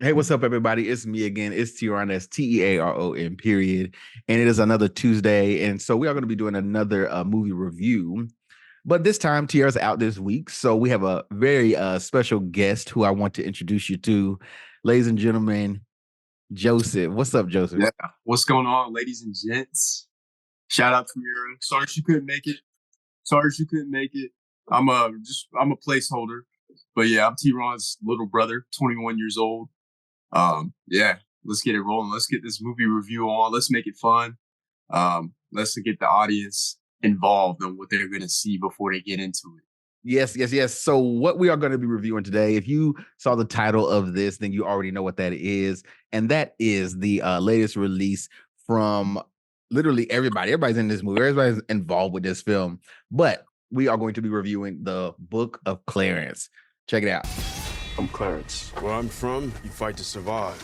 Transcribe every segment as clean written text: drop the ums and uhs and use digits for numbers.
Hey, what's up, everybody? It's me again. It's TeaRon. That's TeaRon, period. And it is another Tuesday. And so we are going to be doing another movie review. But this time, Tiara's out this week. So we have a very special guest who I want to introduce you to. Ladies and gentlemen, Joseph. What's up, Joseph? Yeah. What's going on, ladies and gents? Shout out to Mira. Sorry she couldn't make it. I'm a placeholder. But yeah, I'm T-Ron's little brother, 21 years old. Yeah, let's get it rolling. Let's get this movie review on. Let's make it fun. Let's get the audience involved in what they're going to see before they get into it. Yes. So what we are going to be reviewing today, if you saw the title of this, then you already know what that is. And that is the latest release from literally everybody. Everybody's in this movie. Everybody's involved with this film. But we are going to be reviewing the Book of Clarence. Check it out. I'm Clarence. Where I'm from, you fight to survive.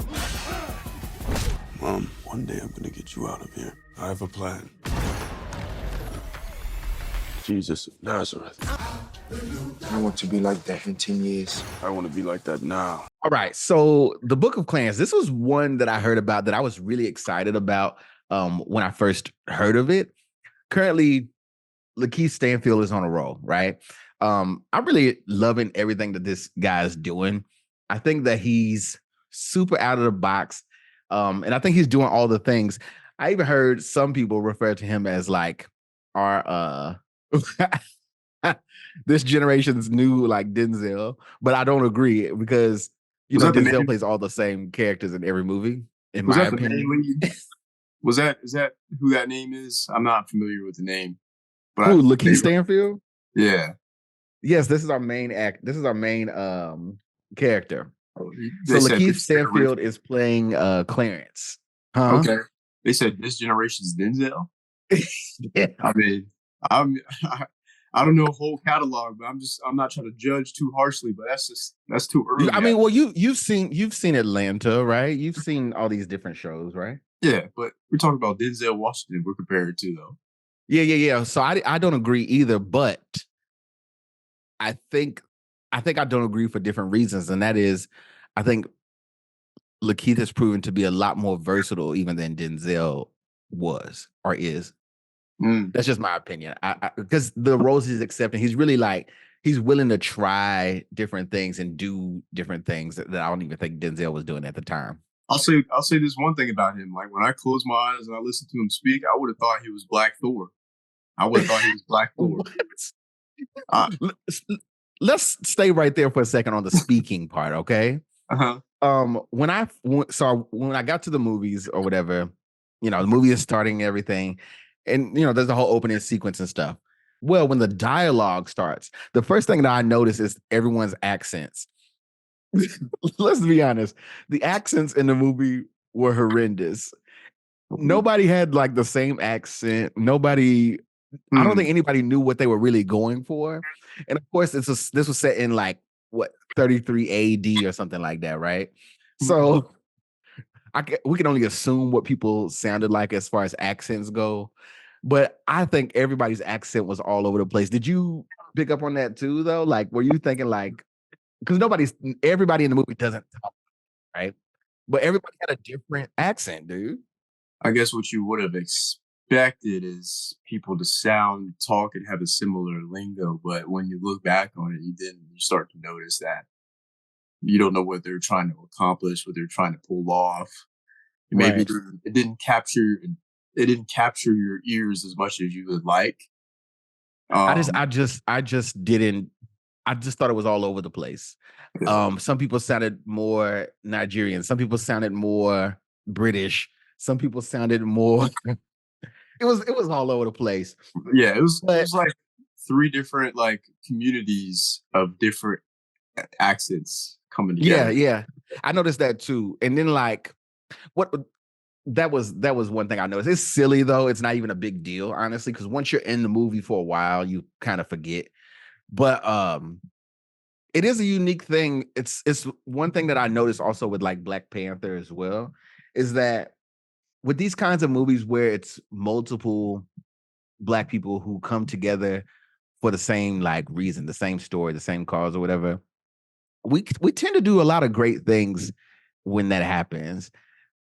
Mom, one day I'm gonna get you out of here. I have a plan. Jesus of Nazareth. I want to be like that in 10 years. I want to be like that now. All right. So the Book of Clarence, this was one that I heard about that I was really excited about when I first heard of it. Currently, Lakeith Stanfield is on a roll, right? I'm really loving everything that this guy is doing. I think that he's super out of the box. And I think he's doing all the things. I even heard some people refer to him as like our this generation's new like Denzel, but I don't agree because Denzel plays all the same characters in every movie, in my opinion. Is that who that name is? I'm not familiar with the name. But who, Lakeith Stanfield? Yeah. Yes, this is our main This is our main character. So Lakeith Stanfield is playing Clarence. Huh? Okay. They said this generation's Denzel. Yeah. I mean, I don't know a whole catalog, but I'm not trying to judge too harshly, but that's too early. I mean, well, you've seen Atlanta, right? You've seen all these different shows, right? Yeah, but we're talking about Denzel Washington. We're compared to though. Yeah. So I don't agree either, but I think I don't agree for different reasons, and that is, I think Lakeith has proven to be a lot more versatile even than Denzel was or is. That's just my opinion. Because the roles he's accepting, he's really like he's willing to try different things and do different things that I don't even think Denzel was doing at the time. I'll say this one thing about him. Like when I close my eyes and I listen to him speak, I would have thought he was Black Thor. Let's stay right there for a second on the speaking part, okay? When I got to the movies or whatever, the movie is starting and everything, and there's the whole opening sequence and stuff. Well, when the dialogue starts, the first thing that I notice is everyone's accents. Let's be honest, the accents in the movie were horrendous. Nobody had like the same accent. Nobody. I don't think anybody knew what they were really going for. And of course, this was set in like 33 AD or something like that, right? So we can only assume what people sounded like as far as accents go. But I think everybody's accent was all over the place. Did you pick up on that too, though? Like, were you thinking like, because everybody in the movie doesn't talk, right? But everybody had a different accent, dude. I guess what you would have expected is people to talk and have a similar lingo, but when you look back on it, you start to notice that you don't know what they're trying to accomplish, what they're trying to pull off. Maybe it didn't capture your ears as much as you would like. I just didn't. I just thought it was all over the place. Some people sounded more Nigerian. Some people sounded more British. Some people sounded more. It was all over the place. Yeah, it was like three different like communities of different accents coming together. Yeah. I noticed that too. And then like that was one thing I noticed. It's silly though. It's not even a big deal, honestly, because once you're in the movie for a while, you kind of forget. But it is a unique thing. It's one thing that I noticed also with like Black Panther as well, is that with these kinds of movies where it's multiple Black people who come together for the same like reason, the same story, the same cause or whatever, we tend to do a lot of great things when that happens.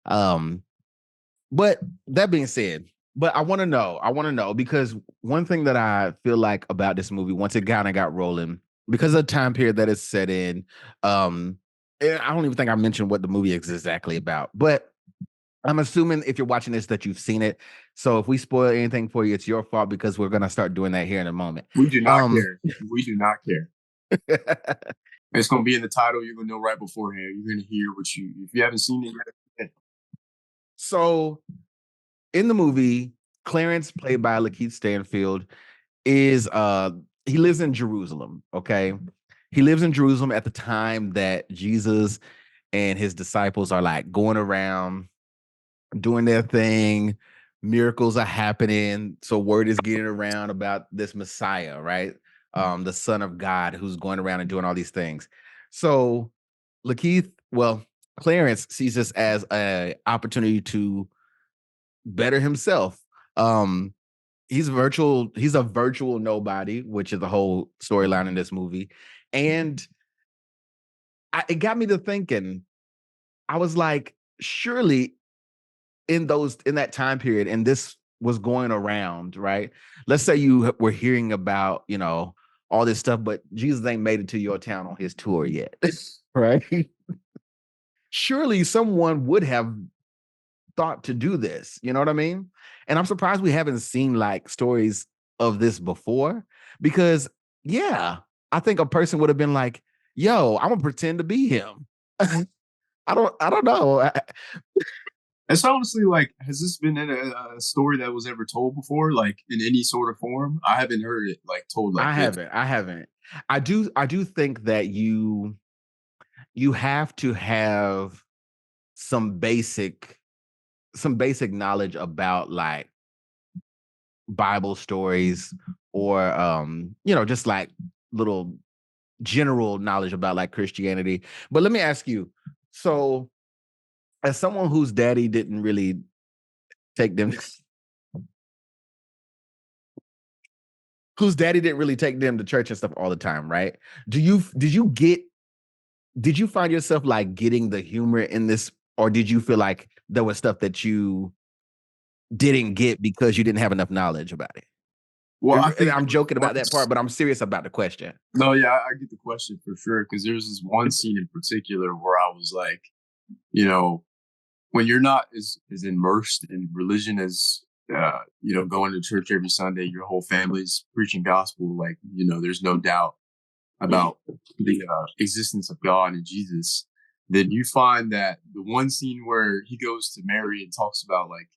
But that being said, I want to know because one thing that I feel like about this movie, once it kind of got rolling, because of the time period that it's set in, and I don't even think I mentioned what the movie is exactly about, but I'm assuming if you're watching this that you've seen it. So if we spoil anything for you, it's your fault because we're gonna start doing that here in a moment. We do not care. We do not care. It's gonna be in the title. You're gonna know right beforehand. You're gonna hear if you haven't seen it yet. So in the movie, Clarence, played by Lakeith Stanfield, is he lives in Jerusalem. Okay. He lives in Jerusalem at the time that Jesus and his disciples are like going around doing their thing. Miracles are happening. So word is getting around about this Messiah, right? The Son of God who's going around and doing all these things. So Clarence sees this as an opportunity to better himself. He's a virtual nobody, which is the whole storyline in this movie. And it got me to thinking, I was like, surely in that time period, and this was going around, right? Let's say you were hearing about, all this stuff, but Jesus ain't made it to your town on his tour yet, right? Surely someone would have thought to do this, you know what I mean? And I'm surprised we haven't seen like stories of this before, because I think a person would have been like, yo, I'm gonna pretend to be him. I don't know. It's honestly like, has this been in a story that was ever told before, like in any sort of form? I haven't heard it like told like this. I haven't. I do think that you have to have some basic knowledge about like Bible stories, or just like little general knowledge about like Christianity. But let me ask you, so as someone whose daddy didn't really take them to church and stuff all the time, right? Did you find yourself like getting the humor in this, or did you feel like there was stuff that you didn't get because you didn't have enough knowledge about it? Well, I'm joking about that part, but I'm serious about the question. No, yeah, I get the question for sure, because there's this one scene in particular where I was like, when you're not as immersed in religion as going to church every Sunday, your whole family's preaching gospel, like, there's no doubt about the existence of God and Jesus, then you find that the one scene where he goes to Mary and talks about like,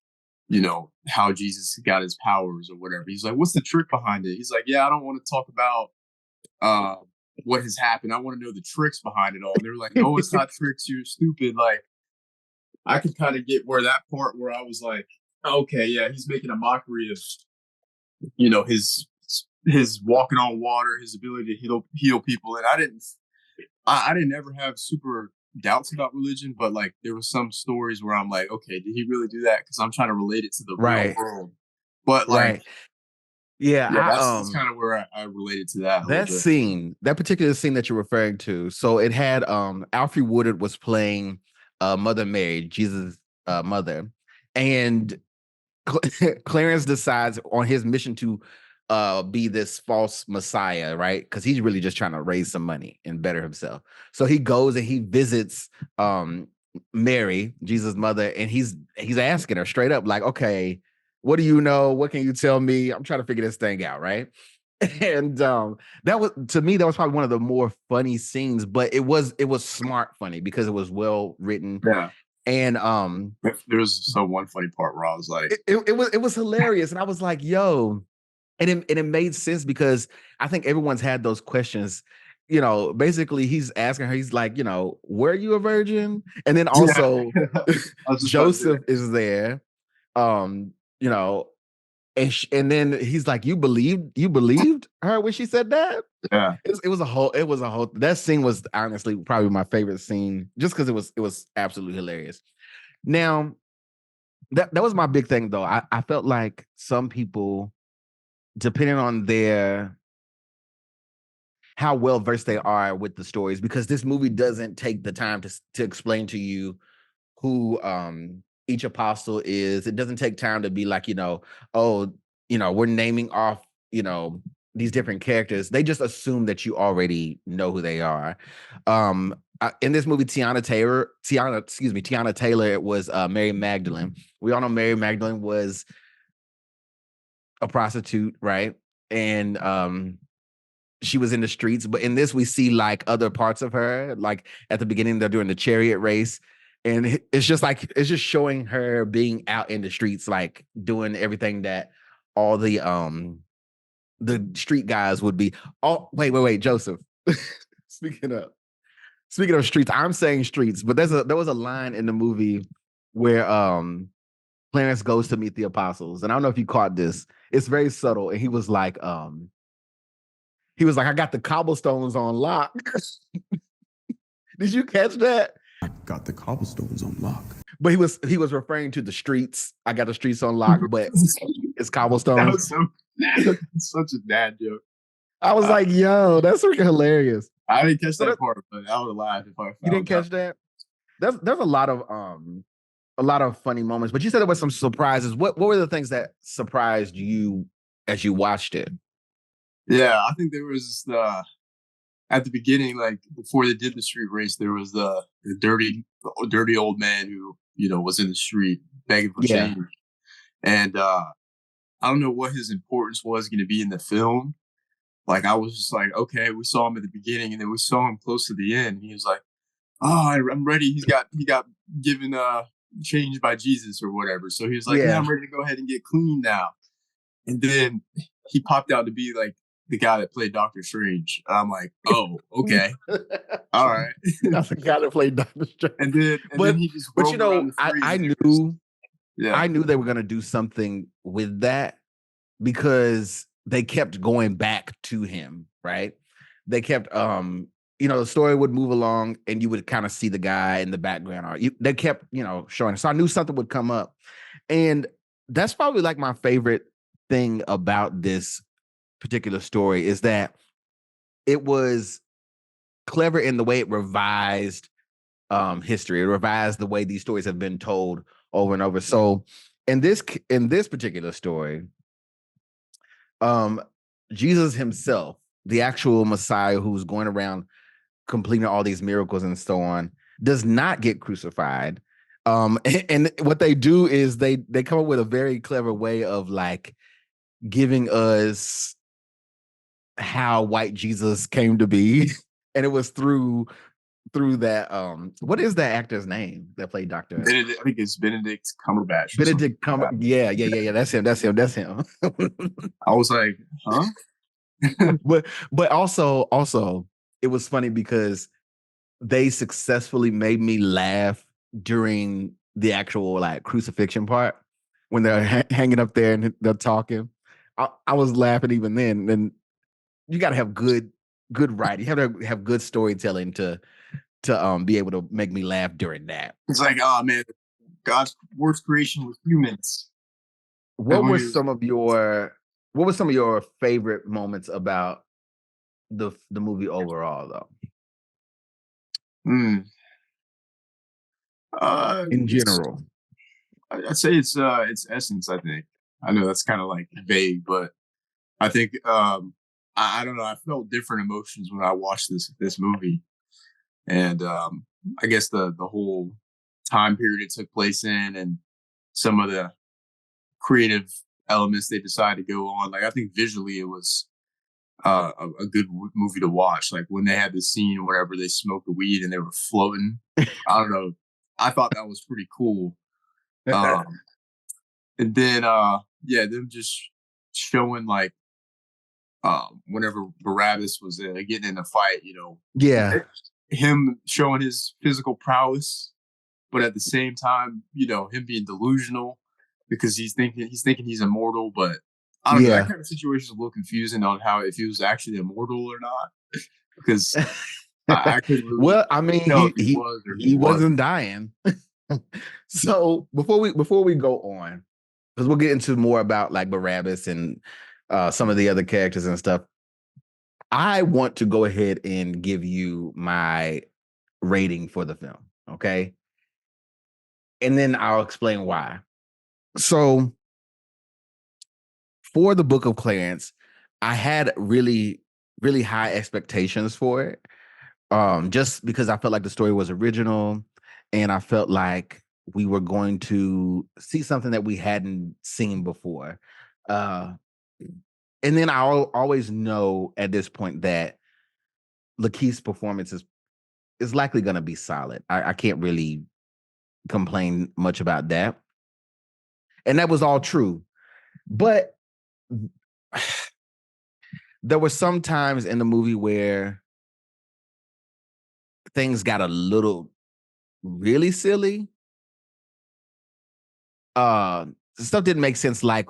how Jesus got his powers or whatever. He's like, what's the trick behind it? He's like, yeah, I don't want to talk about what has happened. I want to know the tricks behind it all. And they're like, no, it's not tricks. You're stupid. Like, I could kind of get where that part where I was like, okay, yeah, he's making a mockery of, his walking on water, his ability to heal people. And I didn't ever have super doubts about religion, but like there were some stories where I'm like, okay, did he really do that? Because I'm trying to relate it to the real world. But like, that's kind of where I related to that. That particular scene that you're referring to. So it had Alfre Woodard was playing Mother Mary, Jesus' mother, and Clarence decides on his mission to be this false Messiah, right? Because he's really just trying to raise some money and better himself. So he goes and he visits Mary, Jesus' mother, and he's asking her straight up, like, okay, what do you know? What can you tell me? I'm trying to figure this thing out, right? And that was, to me, that was probably one of the more funny scenes, but it was smart funny because it was well written. Yeah. And there was one funny part where I was like, it was hilarious, and I was like, yo, and it made sense because I think everyone's had those questions. Basically, he's asking her, he's like, were you a virgin? And then also Joseph is there, and then he's like, you believed her when she said that? Yeah. It was a whole that scene was honestly probably my favorite scene, just because it was absolutely hilarious. Now, that was my big thing though. I felt like some people, depending on their how well versed they are with the stories, because this movie doesn't take the time to explain to you who each apostle is. It doesn't take time to be like, oh, we're naming off, these different characters. They just assume that you already know who they are. In this movie, Teyana Taylor, it was Mary Magdalene. We all know Mary Magdalene was a prostitute, right? And she was in the streets. But in this, we see like other parts of her. Like at the beginning, they're doing the chariot race. And it's just showing her being out in the streets, like doing everything that all the street guys would be. Oh, wait, Joseph. Speaking of streets, I'm saying streets, but there was a line in the movie where Clarence goes to meet the apostles, and I don't know if you caught this. It's very subtle, and he was like, I got the cobblestones on lock. Did you catch that? I got the cobblestones on lock. But he was referring to the streets. I got the streets on lock, but it's cobblestones. That was such a dad joke. I was like, yo, that's freaking hilarious. I didn't catch that part, but I would have laughed if I found You didn't catch that? There's a lot of funny moments, but you said there was some surprises. What were the things that surprised you as you watched it? Yeah, I think there was at the beginning, like before they did the street race, there was the dirty old man who was in the street begging for change, and I don't know what his importance was going to be in the film. Like I was just like, okay, we saw him at the beginning, and then we saw him close to the end. And he was like, "Oh, I'm ready." He got given changed by Jesus or whatever. So he was like, "Yeah, I'm ready to go ahead and get clean now." And then he popped out to be like the guy that played Doctor Strange. I'm like, oh, okay, all right. That's the guy that played Doctor Strange. And then he just. But I knew they were gonna do something with that because they kept going back to him, right? They kept, the story would move along, and you would kind of see the guy in the background. They kept, showing. So I knew something would come up, and that's probably like my favorite thing about this particular story is that it was clever in the way it revised history. It revised the way these stories have been told over and over. So in this particular story, Jesus himself, the actual Messiah who's going around completing all these miracles and so on, does not get crucified. And what they do is they come up with a very clever way of like giving us how white Jesus came to be. And it was through that what is that actor's name that played Dr. I think it's Benedict Cumberbatch. Benedict Cumberbatch. Yeah. That's him. I was like, huh? but also it was funny because they successfully made me laugh during the actual like crucifixion part when they're hanging up there and they're talking. I was laughing even then. And you got to have good writing. You have to have good storytelling to be able to make me laugh during that. It's like, oh man, God's worst creation was humans. What were some of your favorite moments about the movie overall, though? In general, I'd say it's essence. I think I know that's kind of like vague, but I think I don't know. I felt different emotions when I watched this movie, and I guess the whole time period it took place in, and some of the creative elements they decided to go on. Like I think visually it was a good movie to watch. Like when they had the scene wherever they smoked the weed and they were floating. I don't know. I thought that was pretty cool. And then them just showing like whenever Barabbus was getting in a fight, him showing his physical prowess, but at the same time, him being delusional because he's thinking he's immortal, but I don't know, that kind of situation is a little confusing on how if he was actually immortal or not. Because I couldn't really well, I mean, he wasn't was. dying. So before we go on, because we'll get into more about like Barabbas and some of the other characters and stuff. I want to go ahead and give you my rating for the film, okay? And then I'll explain why. So, for the Book of Clarence, I had really, really high expectations for it. Just because I felt like the story was original and I felt like we were going to see something that we hadn't seen before. Uh, and then I'll always know at this point that Lakeith's performance is likely going to be solid. I can't really complain much about that. And that was all true. But there were some times in the movie where things got a little really silly. Stuff didn't make sense, like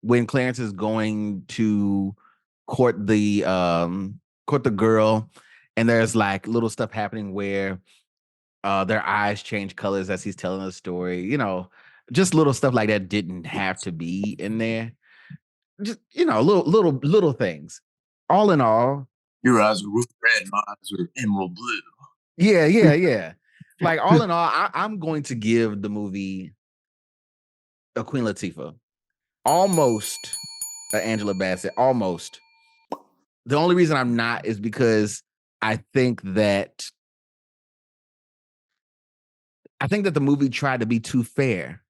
when Clarence is going to court the girl, and there's like little stuff happening where their eyes change colors as he's telling the story. You know, just little stuff like that didn't have to be in there. Just, you know, little things. All in all, your eyes are red, my eyes are emerald blue. Yeah. Like all in all, I'm going to give the movie a Queen Latifah, almost Angela Bassett, almost. The only reason I'm not is because I think that the movie tried to be too fair.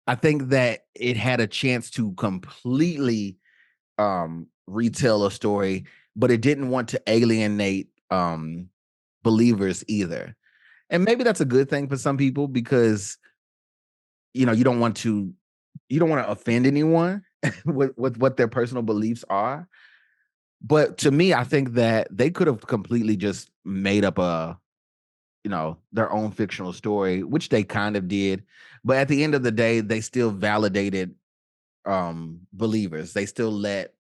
I think that it had a chance to completely retell a story, but it didn't want to alienate believers either. And maybe that's a good thing for some people because you know you don't want to offend anyone with what their personal beliefs are. But to me, I think that they could have completely just made up their own fictional story, which they kind of did. But at the end of the day, they still validated believers. They still let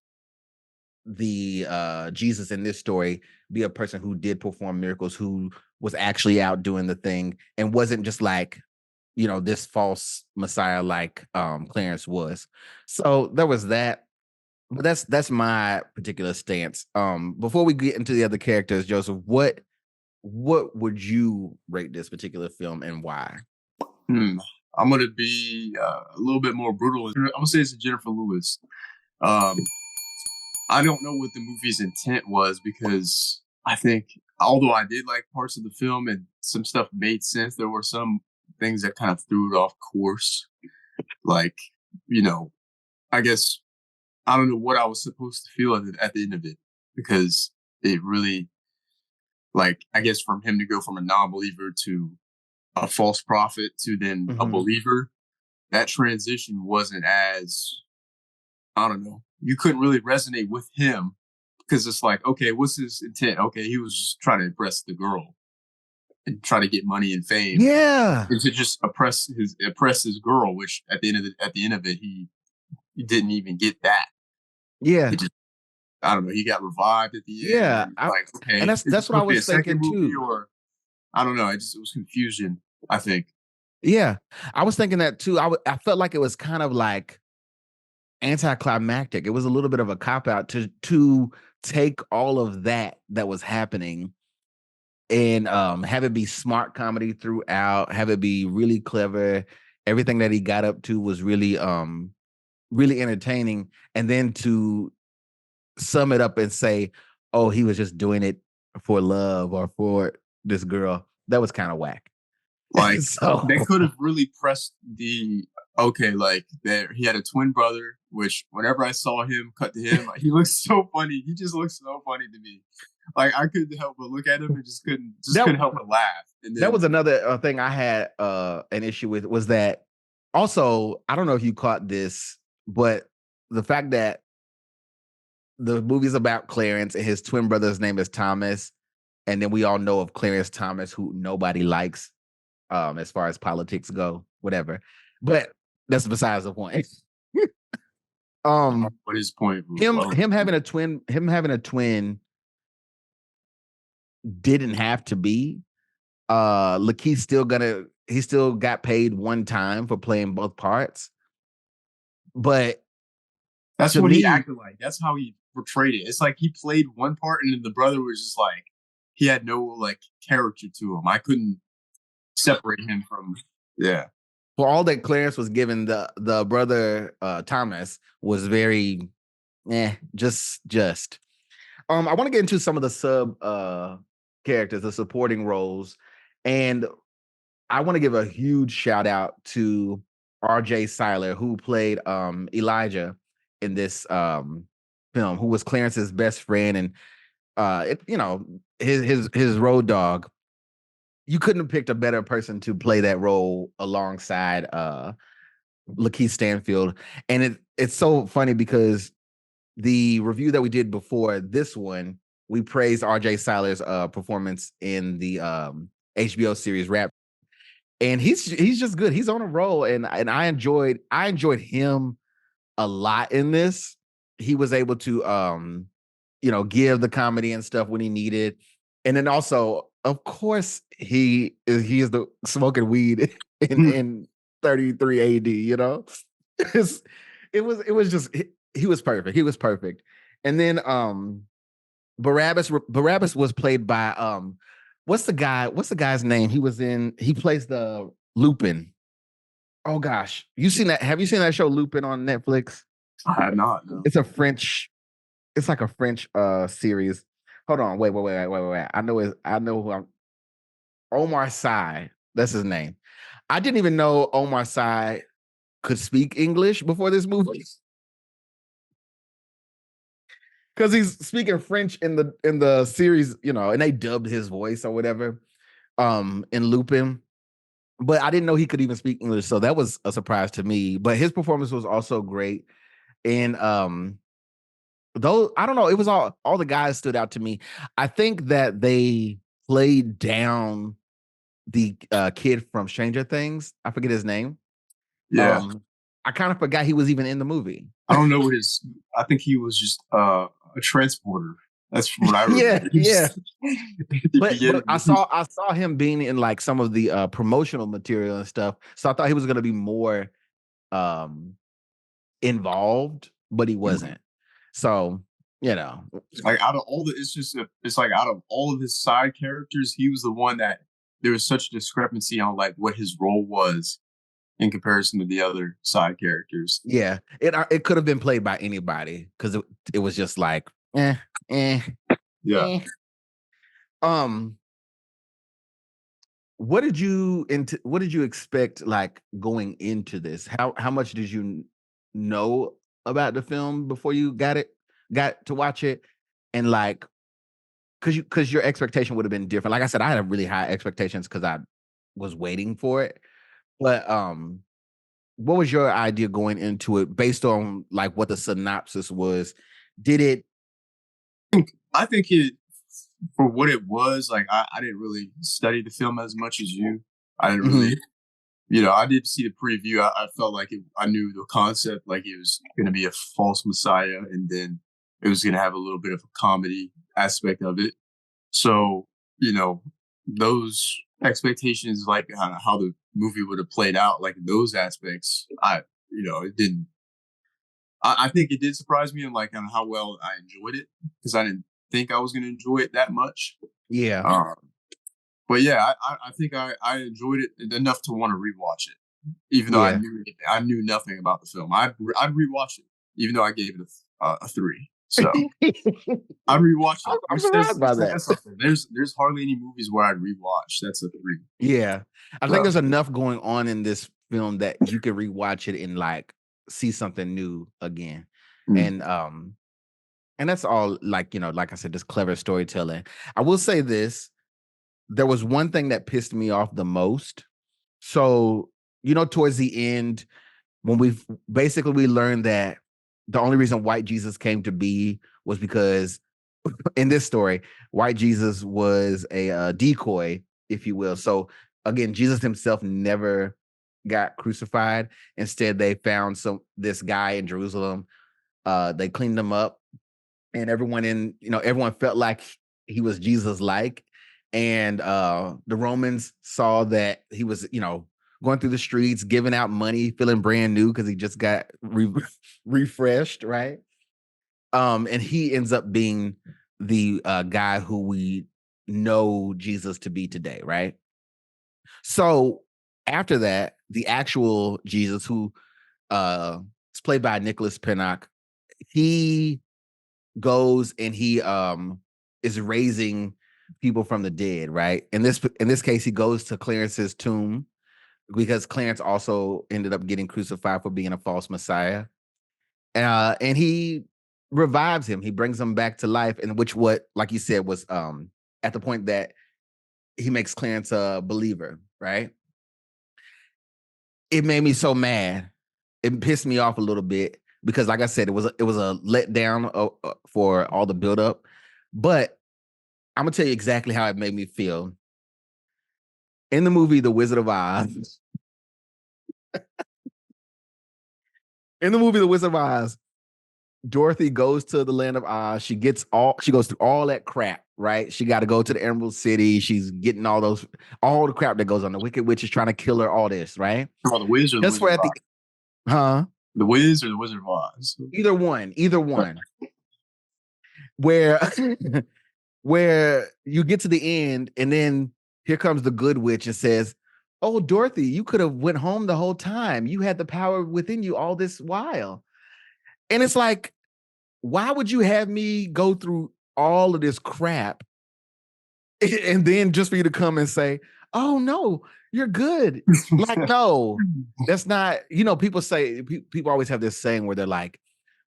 the Jesus in this story be a person who did perform miracles, who was actually out doing the thing and wasn't just like, this false messiah like Clarence was. So there was that. But that's my particular stance. Before we get into the other characters, Joseph, what would you rate this particular film and why? I'm gonna be a little bit more brutal. I'm gonna say it's a Jennifer Lewis. I don't know what the movie's intent was because I think, although I did like parts of the film and some stuff made sense, there were some things that kind of threw it off course. Like, I guess I don't know what I was supposed to feel at the end of it because it really, like, I guess from him to go from a non-believer to a false prophet to then a believer, that transition wasn't as, I don't know, you couldn't really resonate with him because it's like, okay, what's his intent? Okay, he was just trying to impress the girl and try to get money and fame. Yeah, and to just oppress his girl, which at the end of it, he didn't even get that. Yeah, I don't know. He got revived at the end. Yeah, like, okay, and that's what I was thinking too. Or I don't know. It was confusion, I think. Yeah, I was thinking that too. I felt like it was kind of like anticlimactic. It was a little bit of a cop out to take all of that was happening and have it be smart comedy throughout, have it be really clever. Everything that he got up to was really really entertaining, and then to sum it up and say, oh, he was just doing it for love or for this girl. That was kind of whack. Like, so they could have really pressed like there. He had a twin brother, which whenever I saw him cut to him, he looks so funny. He just looks so funny to me. Like, I couldn't help but look at him and couldn't help but laugh. And then, that was another thing I had an issue with, was that also, I don't know if you caught this, but the fact that the movie's about Clarence and his twin brother's name is Thomas, and then we all know of Clarence Thomas, who nobody likes as far as politics go, whatever. But that's besides the point. What his point? Him having a twin didn't have to be. Lakeith still got paid one time for playing both parts. But that's what he acted like. That's how he portrayed it. It's like he played one part, and then the brother was just like he had no like character to him. I couldn't separate him from For all that Clarence was given, the brother Thomas was very just. I want to get into some of the sub characters, the supporting roles, and I want to give a huge shout out to R.J. Cyler, who played Elijah in this film, who was Clarence's best friend and his road dog. You couldn't have picked a better person to play that role alongside Lakeith Stanfield. And it's so funny because the review that we did before this one, we praised R.J. Cyler's performance in the HBO series Rap. And he's just good. He's on a roll, and I enjoyed him a lot in this. He was able to give the comedy and stuff when he needed. And then also, of course, he is the smoking weed in 33 AD, you know? It was just he was perfect. He was perfect. And then Barabbus was played by what's the guy's name? He plays the Lupin. Oh gosh. Have you seen that show Lupin on Netflix? I have not. No. It's like a French series. Hold on. Wait. I know who I'm. Omar Sy. That's his name. I didn't even know Omar Sy could speak English before this movie. Because he's speaking French in the series, and they dubbed his voice or whatever in Lupin. But I didn't know he could even speak English, so that was a surprise to me. But his performance was also great. And though I don't know, it was all the guys stood out to me. I think that they played down the kid from Stranger Things. I forget his name. Yeah. I kind of forgot he was even in the movie. I don't know what I think he was just a transporter. That's what I remember. Yeah. but I saw him being in like some of the promotional material and stuff. So I thought he was going to be more involved, but he wasn't. So, like out of all it's like out of all of his side characters, he was the one that there was such a discrepancy on like what his role was in comparison to the other side characters. Yeah, it could have been played by anybody because it was just like, Yeah. What did you expect like going into this? How much did you know about the film before you got to watch it? And like, because your expectation would have been different. Like I said, I had really high expectations because I was waiting for it. But what was your idea going into it based on like what the synopsis was? I think it, for what it was, like I didn't really study the film as much as you. I didn't really, I did see the preview. I felt like I knew the concept, like it was going to be a false messiah, and then it was going to have a little bit of a comedy aspect of it. So, those expectations, like how the movie would have played out, like those aspects, it didn't. I think it did surprise me, and like on how well I enjoyed it, because I didn't think I was going to enjoy it that much. Yeah. But yeah, I think I enjoyed it enough to want to rewatch it, even though I knew nothing about the film. I'd rewatch it, even though I gave it a 3. So I rewatched it. I'm surprised by that. There's hardly any movies where I'd rewatch. That's a 3. Yeah, I think there's enough going on in this film that you could rewatch it and like see something new again. And that's all. Like like I said, this clever storytelling. I will say this: there was one thing that pissed me off the most. So towards the end, when we learned that the only reason white Jesus came to be was because in this story, white Jesus was a decoy, if you will. So again, Jesus himself never got crucified. Instead, they found this guy in Jerusalem. They cleaned him up, and everyone felt like he was Jesus-like. And the Romans saw that he was, going through the streets, giving out money, feeling brand new because he just got refreshed, right? And he ends up being the guy who we know Jesus to be today, right? So after that, the actual Jesus, who is played by Nicholas Pinnock, he goes and he is raising people from the dead, right? In this case, he goes to Clarence's tomb because Clarence also ended up getting crucified for being a false messiah. And he revives him. He brings him back to life, and like you said, was at the point that he makes Clarence a believer, right? It made me so mad. It pissed me off a little bit because, like I said, it was a letdown for all the buildup. But I'm gonna tell you exactly how it made me feel. In the movie The Wizard of Oz, Dorothy goes to the land of Oz. She goes through all that crap, right? She got to go to the Emerald City. She's getting all the crap that goes on. The Wicked Witch is trying to kill her, all this, right? Oh, the Wiz or the Wizard of Oz? Huh? The Wiz or the Wizard of Oz? Either one. Where you get to the end, and then here comes the good witch and says, "Oh, Dorothy, you could have went home the whole time. You had the power within you all this while." And it's like, why would you have me go through all of this crap and then just for you to come and say, "Oh no, you're good"? Like, no, that's not, people always have this saying where they're like,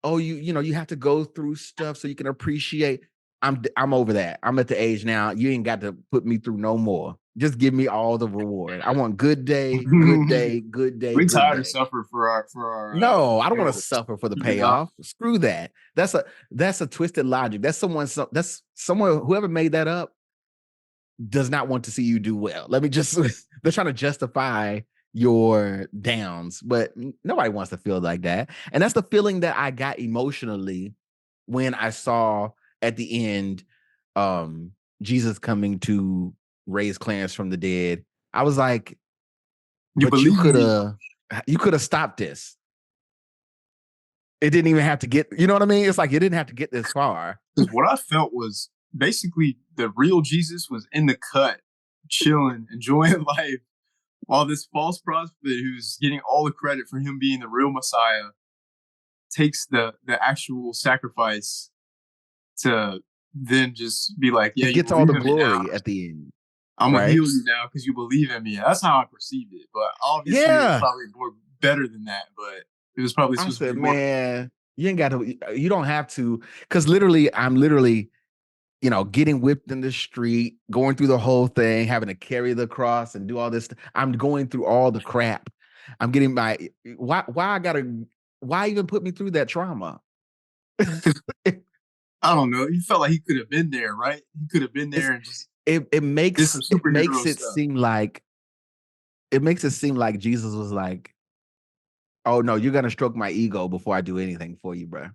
"Oh, you have to go through stuff so you can appreciate." I'm over that. I'm at the age now. You ain't got to put me through no more. Just give me all the reward. I want good day, good day, good day. We tired of suffering for our. No, I don't want to suffer for the payoff. Screw that. That's a twisted logic. That's someone whoever made that up does not want to see you do well. They're trying to justify your downs, but nobody wants to feel like that. And that's the feeling that I got emotionally when I saw at the end Jesus coming to raise Clarence from the dead. I was like, you could have stopped this. It didn't even have to get, you know what I mean? It's like it didn't have to get this far. What I felt was basically the real Jesus was in the cut, chilling, enjoying life, while this false prophet who's getting all the credit for him being the real Messiah takes the actual sacrifice to then just be like, yeah, he gets all the glory at the end. I'm gonna heal you now because you believe in me. That's how I perceived it. But obviously, it was probably more better than that. But it was probably supposed to be more. Man, you ain't got to. You don't have to, because I'm literally, getting whipped in the street, going through the whole thing, having to carry the cross and do all this. I'm going through all the crap. I'm getting why even put me through that trauma? I don't know. You felt like he could have been there, right? He could have been there and just. It makes it seem like Jesus was like, "Oh no, you're gonna stroke my ego before I do anything for you, bro."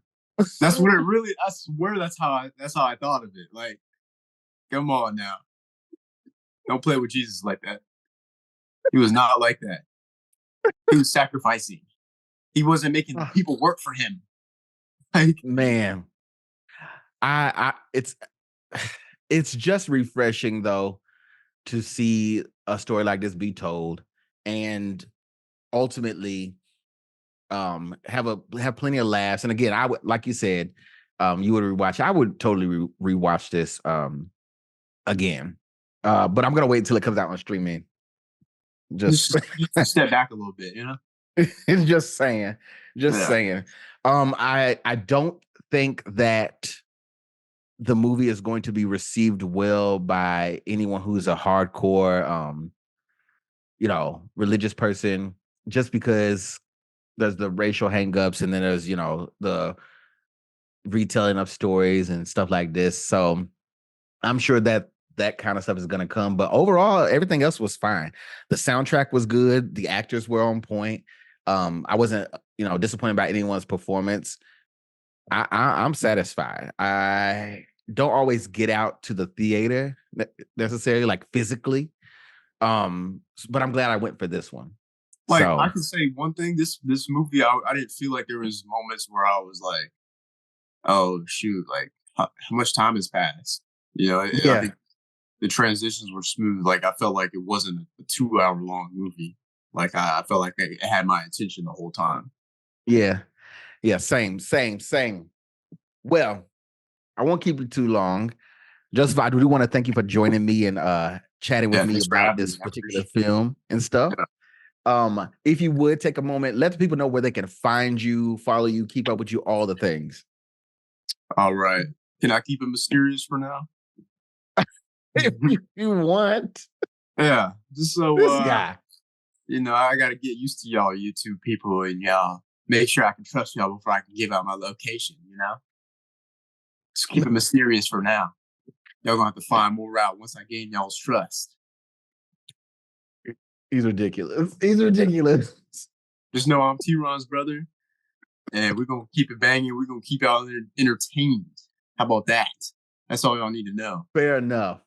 That's what it really. I swear that's how I thought of it. Like, come on now, don't play with Jesus like that. He was not like that. He was sacrificing. He wasn't making people work for him. Like, man, it's just refreshing though to see a story like this be told and ultimately have plenty of laughs. And again, I would, like you said, you would rewatch. I would totally rewatch this again. But I'm gonna wait until it comes out on streaming. Just step back a little bit, It's just saying. I don't think that the movie is going to be received well by anyone who's a hardcore religious person, just because there's the racial hangups and then there's the retelling of stories and stuff like this. So I'm sure that kind of stuff is going to come, but overall everything else was fine. The soundtrack was good, the actors were on point. I wasn't disappointed by anyone's performance. I'm satisfied. I don't always get out to the theater necessarily, like physically, but I'm glad I went for this one. Like, so, I can say one thing: this movie, I didn't feel like there was moments where I was like, oh shoot, like how much time has passed? I Yeah, think the transitions were smooth. Like I felt like it wasn't a 2 hour long movie. Like I felt like it had my attention the whole time. yeah, yeah. Same. Well, I won't keep you too long. Joseph, I do want to thank you for joining me and chatting with Yeah, me thanks for about having this me. I particular appreciate film and stuff. it. If you would take a moment, let the people know where they can find you, follow you, keep up with you, all the things. All right. Can I keep it mysterious for now? If you want. Yeah. Just so This guy. I gotta get used to y'all YouTube people and y'all make sure I can trust y'all before I can give out my location, Just keep it mysterious for now. Y'all gonna have to find more out once I gain y'all's trust. He's ridiculous. He's ridiculous. Just know I'm TeaRon's brother, and we're gonna keep it banging. We're gonna keep y'all entertained. How about that? That's all y'all need to know. Fair enough.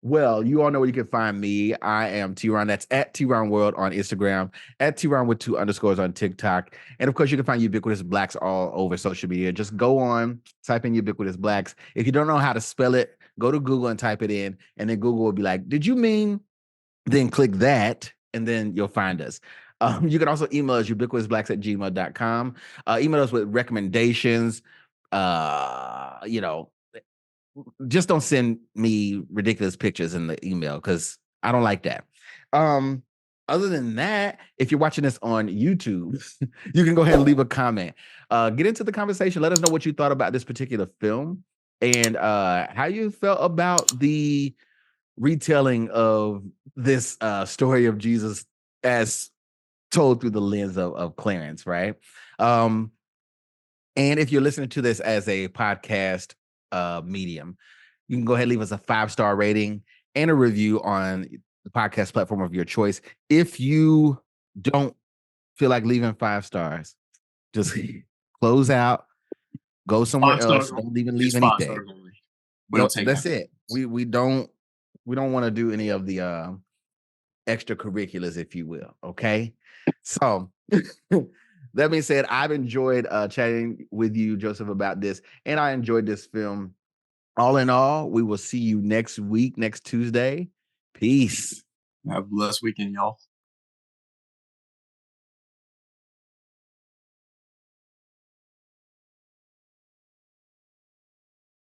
Well, you all know where you can find me. I am TeaRon. That's at TeaRon World on Instagram, at TeaRon with 2 underscores on TikTok. And of course, you can find Ubiquitous Blacks all over social media. Just go on, type in Ubiquitous Blacks. If you don't know how to spell it, go to Google and type it in. And then Google will be like, did you mean? Then click that, and then you'll find us. You can also email us, ubiquitousblacks@gmail.com. Email us with recommendations. Just don't send me ridiculous pictures in the email because I don't like that. Other than that, if you're watching this on YouTube, you can go ahead and leave a comment. Get into the conversation. Let us know what you thought about this particular film and how you felt about the retelling of this story of Jesus as told through the lens of Clarence, right? And if you're listening to this as a podcast medium, you can go ahead and leave us a 5-star rating and a review on the podcast platform of your choice. If you don't feel like leaving 5 stars, just close out, go somewhere else. Don't even leave anything. That's it. We don't want to do any of the extracurriculars, if you will. Okay. So that being said, I've enjoyed chatting with you, Joseph, about this, and I enjoyed this film. All in all, we will see you next week, next Tuesday. Peace. Have a blessed weekend, y'all.